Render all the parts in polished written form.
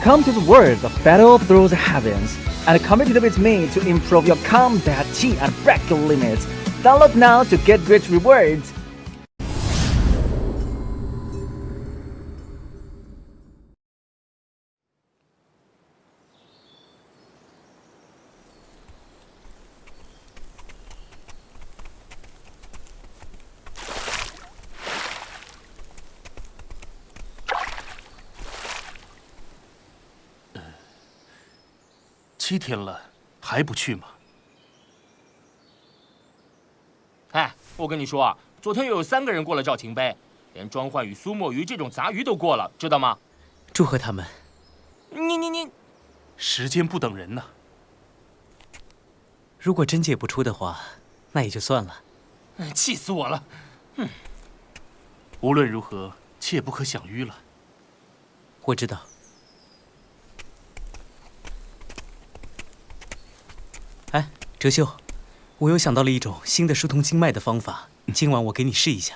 Come to the world of Battle Through the Heavens, and compete with me to improve your combat chi and break your limits. Download now to get great rewards. 7天了，还不去吗？哎，我跟你说啊，昨天又有3个人过了赵秦碑，连庄焕宇、苏墨鱼这种杂鱼都过了，知道吗？祝贺他们。你，时间不等人呐。如果真解不出的话，那也就算了。气死我了！无论如何，切不可想迂了。我知道。 哎，哲秀，我又想到了一种新的疏通经脉的方法，今晚我给你试一下。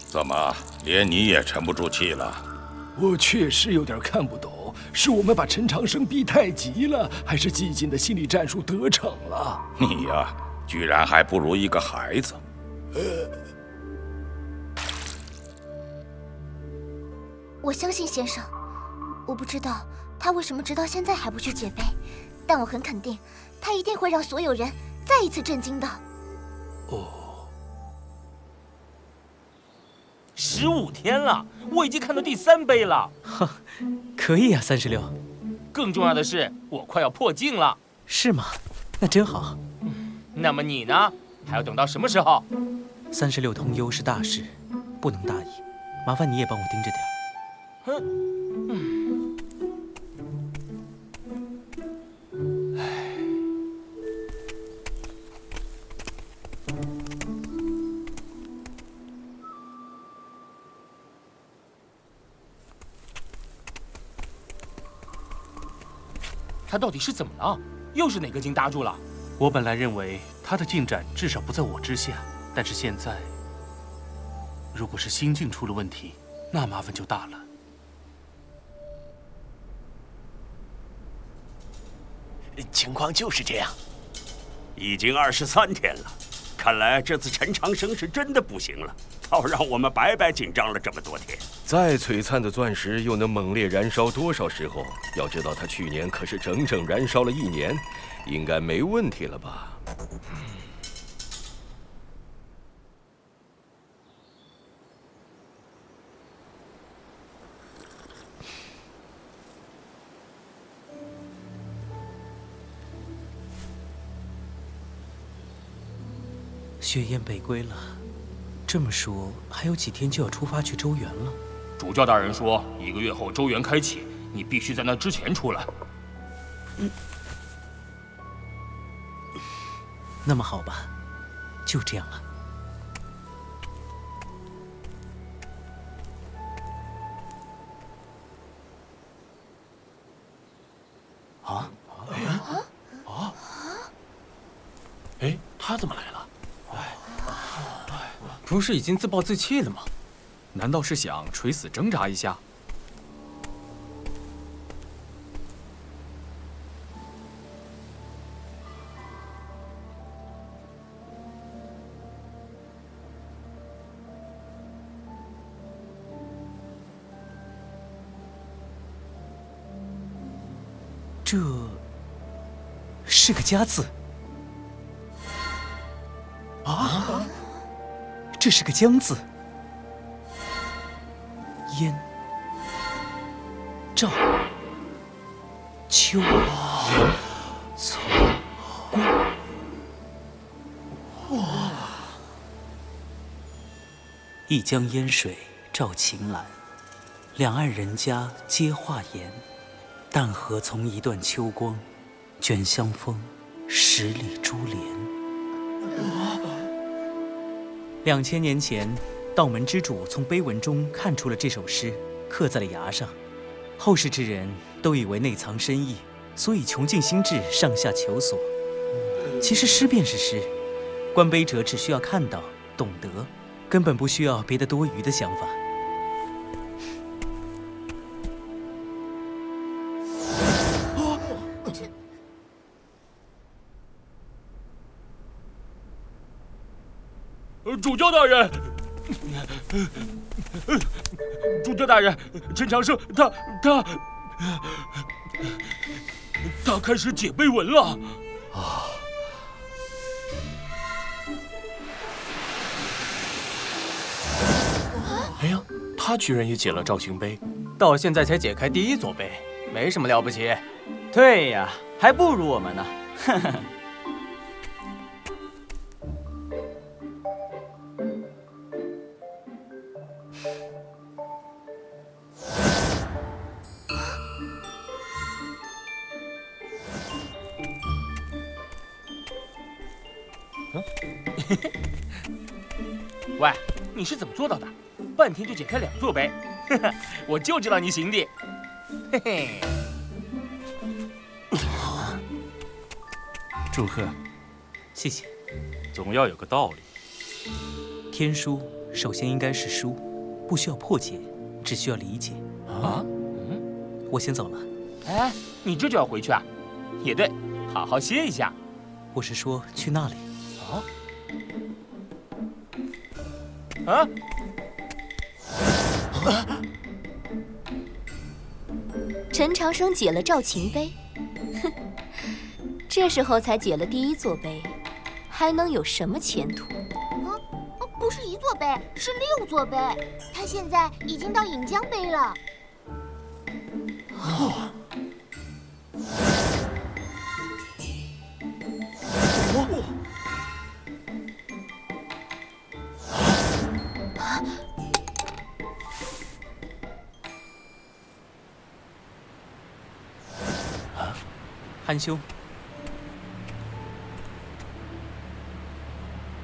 怎么，连你也沉不住气了？我确实有点看不懂，是我们把陈长生逼太急了，还是激进的心理战术得逞了？你呀，居然还不如一个孩子。我相信先生，我不知道他为什么直到现在还不去解碑，但我很肯定，他一定会让所有人再一次震惊的。哦。 15天了，我已经看到第3碑了。哈，可以啊，36。更重要的是，我快要破镜了。是吗？那真好。那么你呢？还要等到什么时候？36通幽是大事，不能大意。麻烦你也帮我盯着点。他到底是怎么了？又是哪个经搭住了？我本来认为他的进展至少不在我之下，但是现在，如果是心境出了问题，那麻烦就大了。情况就是这样。已经23天了，看来这次陈长生是真的不行了，倒让我们白白紧张了这么多天。 再璀璨的钻石又能猛烈燃烧多少时候？要知道，他去年可是整整燃烧了1年，应该没问题了吧？雪雁北归了，这么说，还有几天就要出发去周原了。 主教大人说，1个月后周原开启，你必须在那之前出来。那么好吧，就这样了。哎，他怎么来了？不是已经自暴自弃了吗？难道是想垂死挣扎一下？这是个家字啊！这是个江字。 燕、赵、秋、从、关。哇！一江烟水照晴岚，两岸人家皆画檐。淡荷从一段秋光，卷香风10里珠帘。2000年前，道门之主从碑文中看出了这首诗，刻在了崖上。后世之人都以为内藏深意，所以穷尽心智上下求索。其实诗便是诗，观碑者只需要看到、懂得，根本不需要别的多余的想法。主教大人，主教大人，陈长生他开始解碑文了啊！哎呀，他居然也解了赵情碑，到现在才解开第1座碑，没什么了不起。对呀，还不如我们呢。呵呵。喂，你是怎么做到的？半天就解开2座碑，我就知道你行的。嘿嘿。祝贺，谢谢。总要有个道理。天书首先应该是书，不需要破解，只需要理解。啊？我先走了。哎，你这就要回去啊？也对，好好歇一下。我是说去那里。啊？陈长生解了赵情碑，哼，这时候才解了第1座碑，还能有什么前途？不是1座碑，是6座碑。他现在已经到引江碑了。韩兄，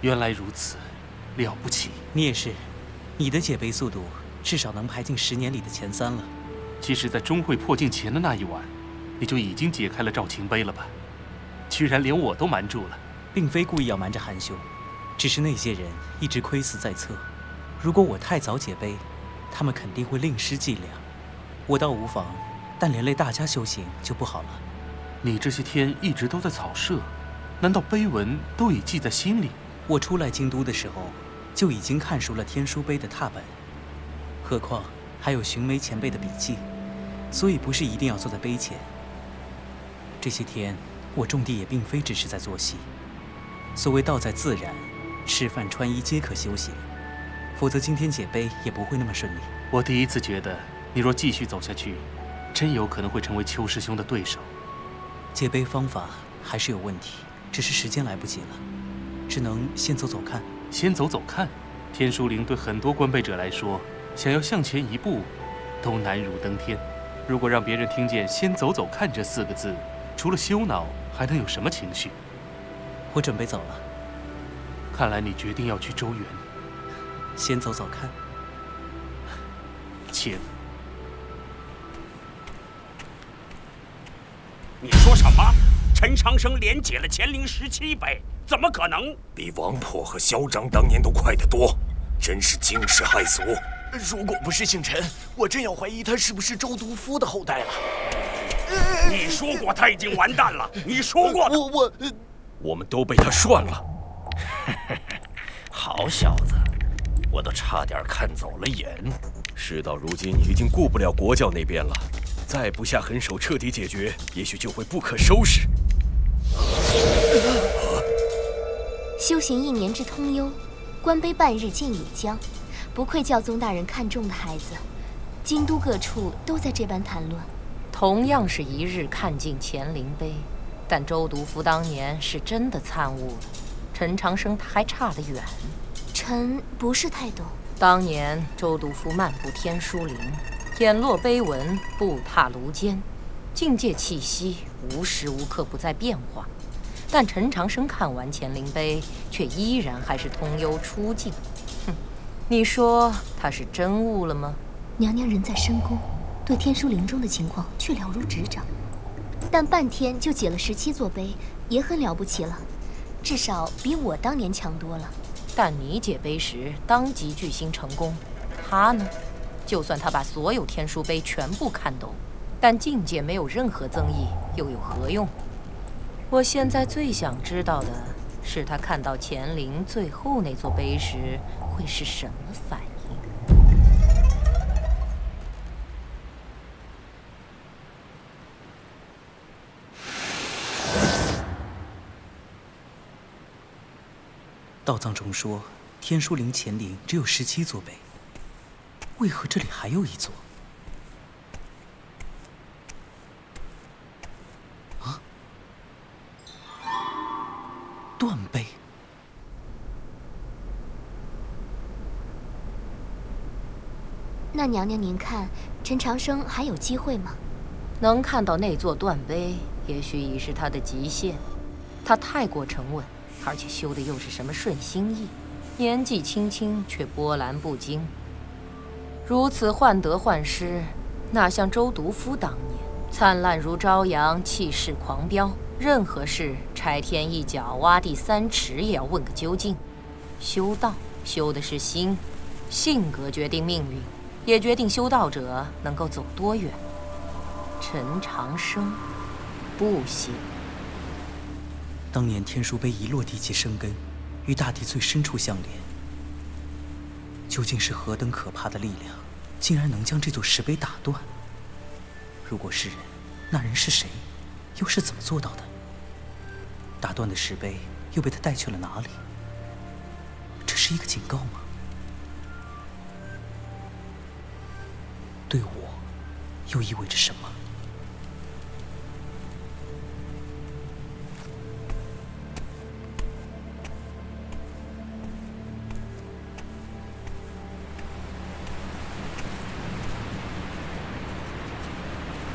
原来如此，了不起。你也是，你的解碑速度至少能排进10年里的前3了。其实，在钟会破境前的那一晚，你就已经解开了赵情碑了吧？居然连我都瞒住了。并非故意要瞒着韩兄，只是那些人一直窥伺在侧。如果我太早解碑，他们肯定会另施伎俩。我倒无妨，但连累大家修行就不好了。你这些天一直都在草舍，难道碑文都已记在心里？我出来京都的时候，就已经看熟了天书碑的拓本，何况还有寻梅前辈的笔记，所以不是一定要坐在碑前。这些天我种地也并非只是在做戏，所谓道在自然，吃饭穿衣皆可修行，否则今天解碑也不会那么顺利。我第一次觉得，你若继续走下去，真有可能会成为邱师兄的对手。解碑方法还是有问题，只是时间来不及了，只能先走走看。先走走看。天书陵对很多观碑者来说，想要向前一步，都难如登天。如果让别人听见“先走走看”这4个字，除了羞恼，还能有什么情绪？我准备走了。看来你决定要去周原。先走走看。请。你说什么？陈长生连解了乾陵17碑，怎么可能？比王婆和嚣张当年都快得多，真是惊世骇俗。如果不是姓陈，我真要怀疑他是不是周毒夫的后代了。你说过他已经完蛋了，你说过的。我们都被他涮了。好小子，我都差点看走了眼。事到如今，已经顾不了国教那边了。再不下狠手彻底解决，也许就会不可收拾。修行1年之通幽，观碑半日进引江，不愧教宗大人看中的孩子。京都各处都在这般谈论。同样是1日看尽乾陵碑，但周毒夫当年是真的参悟了，陈长生他还差得远。臣不是太懂。当年周毒夫漫步天书陵，眼落碑文，步踏庐间，境界气息无时无刻不在变化。但陈长生看完乾灵碑，却依然还是通幽出境。哼，你说他是真悟了吗？娘娘人在深宫，对天书灵中的情况却了如指掌。但半天就解了17座碑，也很了不起了，至少比我当年强多了。但你解碑时当即巨星成功，他呢？就算他把所有天书碑全部看懂，但境界没有任何增益，又有何用？我现在最想知道的是，他看到乾陵最后那座碑时会是什么反应。道藏中说，天书陵乾陵只有17座碑，为何这里还有一座？啊？断碑。那娘娘您看，陈长生还有机会吗？能看到那座断碑，也许已是他的极限。他太过沉稳，而且修的又是什么顺心意，年纪轻轻却波澜不惊，如此患得患失，哪像周毒夫当年灿烂如朝阳，气势狂飙，任何事拆天一脚，挖地3尺也要问个究竟。修道修的是心，性格决定命运，也决定修道者能够走多远。陈长生不行。当年天书碑一落地即生根，与大地最深处相连。究竟是何等可怕的力量，竟然能将这座石碑打断？如果是人，那人是谁？又是怎么做到的？打断的石碑又被他带去了哪里？这是一个警告吗？对我，又意味着什么？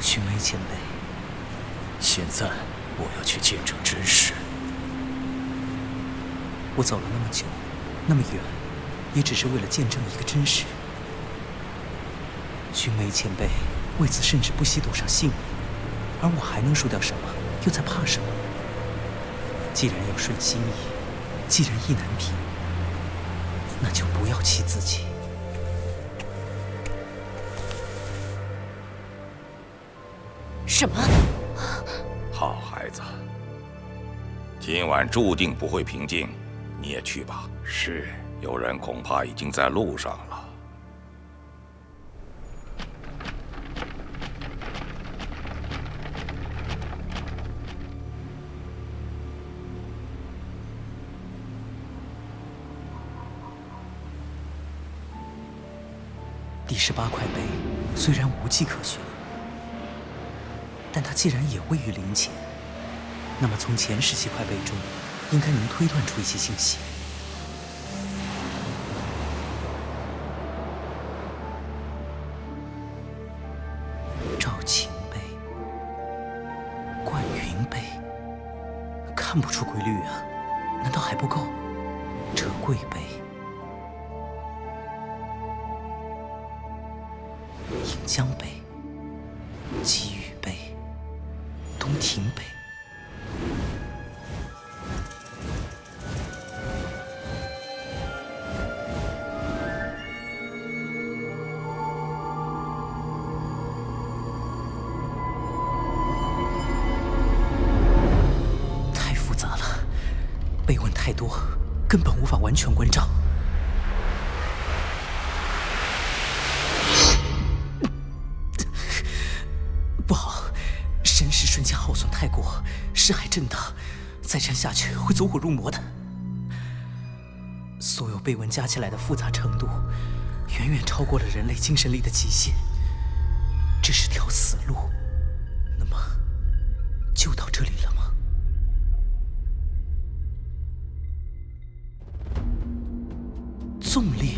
寻梅前辈，现在我要去见证真实。我走了那么久，那么远，也只是为了见证一个真实。寻梅前辈为此甚至不惜赌上性命，而我还能输掉什么？又在怕什么？既然要顺心意，既然意难平，那就不要气自己。什么？好孩子，今晚注定不会平静，你也去吧。是，有人恐怕已经在路上了。第18块碑虽然无迹可寻，但它既然也位于陵前，那么从前17块碑中，应该能推断出一些信息。赵秦碑、冠云碑，看不出规律啊，难道还不够？折桂碑、引江碑、积雨碑、东亭碑，太复杂了，碑文太多，根本无法完全关照。不好，神识瞬间耗损太过，识海震荡，再这样下去会走火入魔的。所有碑文加起来的复杂程度，远远超过了人类精神力的极限。这是条死路，那么就到这里了吗？纵列。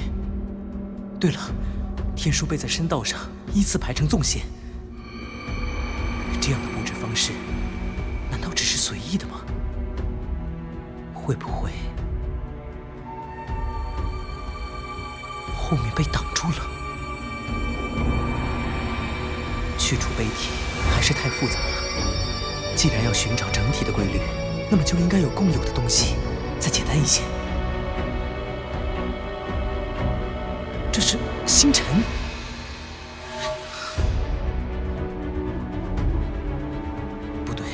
对了，天书碑在山道上依次排成纵线。这样的布置方式，难道只是随意的吗？会不会后面被挡住了？去除碑体还是太复杂了。既然要寻找整体的规律，那么就应该有共有的东西。再简单一些，这是星辰。不对，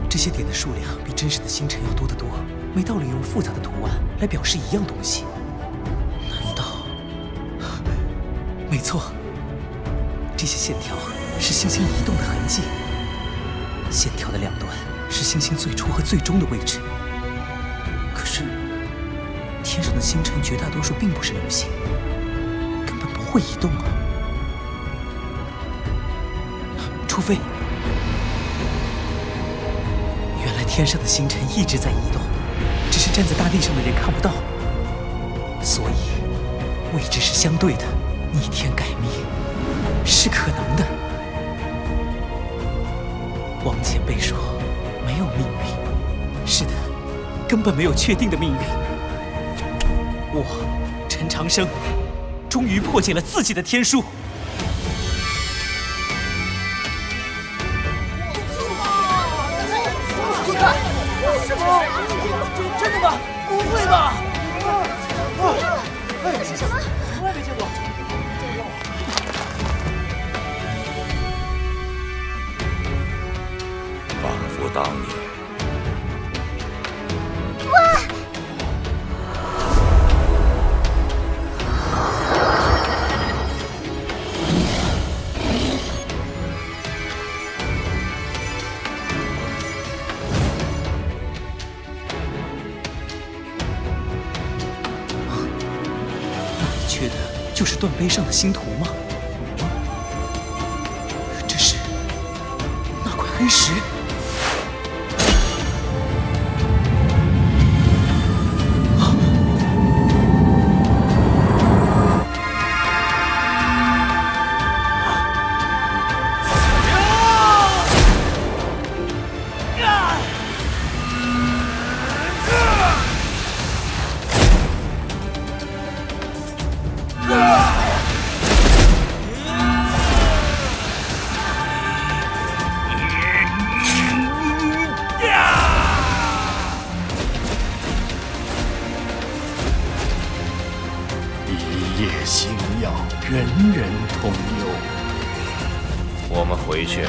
这些点的数量比真实的星辰要多得多，没道理用复杂的图案来表示一样东西。难道？没错，这些线条是星星移动的痕迹。线条的两端是星星最初和最终的位置。可是，天上的星辰绝大多数并不是流星，根本不会移动啊！除非，原来天上的星辰一直在移动，只是站在大地上的人看不到，所以位置是相对的，逆天改命是可能的。王前辈说，没有命运。是的，根本没有确定的命运。我，陈长生，终于破解了自己的天书。什么？真的吗？不会吧？这是什么？从来没见过。仿佛当年。哇！那你缺的就是断碑上的星图吗？这是那块黑石。一夜星耀，人人通幽。我们回去